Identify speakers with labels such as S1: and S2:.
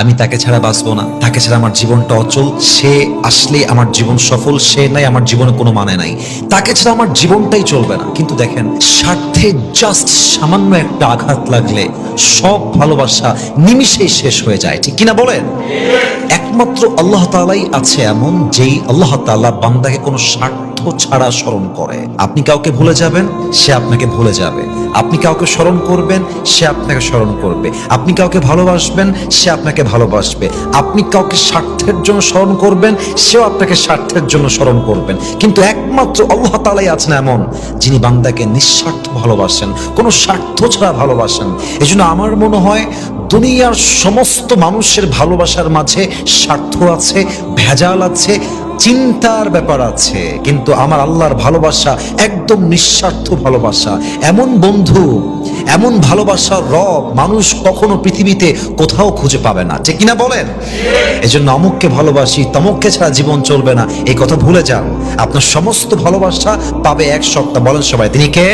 S1: আমি তাকে ছাড়া বাঁচবো না, তাকে ছাড়া আমার জীবনটা অচল, সে আসলে আমার জীবন সফল, সে নাই আমার জীবনে কোনো মানে নাই, তাকে ছাড়া আমার জীবনটাই চলবে না। কিন্তু দেখেন, স্বার্থে জাস্ট সামান্য একটা আঘাত লাগলে সব ভালোবাসা নিমিষেই শেষ হয়ে যায়, ঠিক কিনা বলেন? একমাত্র আল্লাহ তাআলাই আছে এমন, যেই আল্লাহ তাআলা বান্দাকে কোনো স্বার্থ ছাড়া স্মরণ করে। আপনি কাউকে ভুলে যাবেন, সে আপনাকে ভুলে যাবে। আপনি কাউকে স্মরণ করবেন, সে আপনাকে স্মরণ করবে। আপনি কাউকে ভালোবাসবেন, সে আপনাকে ভালোবাসবে। আপনি কাউকে স্বার্থের জন্য স্মরণ করবেন, সেও আপনাকে স্বার্থের জন্য স্মরণ করবেন। কিন্তু একমাত্র আল্লাহ তাআলাই আছেন এমন, যিনি বান্দাকে নিঃস্বার্থ ভালোবাসেন, কোনো স্বার্থ ছাড়া ভালোবাসেন। এজন্য আমার মনে হয় দুনিয়ার সমস্ত মানুষের ভালোবাসার মাঝে স্বার্থ আছে, ভেজাল আছে, চিন্তার ব্যাপার আছে, কিন্তু আমার আল্লাহর ভালোবাসা একদম নিঃস্বার্থ ভালোবাসা। এমন বন্ধু, এমন ভালোবাসার রব মানুষ কখনো পৃথিবীতে কোথাও খুঁজে পাবে না, ঠিক কিনা বলেন? এজন্য অমুককে ভালোবাসি, তমুককে ছাড়া জীবন চলবে না, এই কথা ভুলে যান। আপনার সমস্ত ভালোবাসা পাবে এক সত্তা, বলেন সবাই, তিনি কে?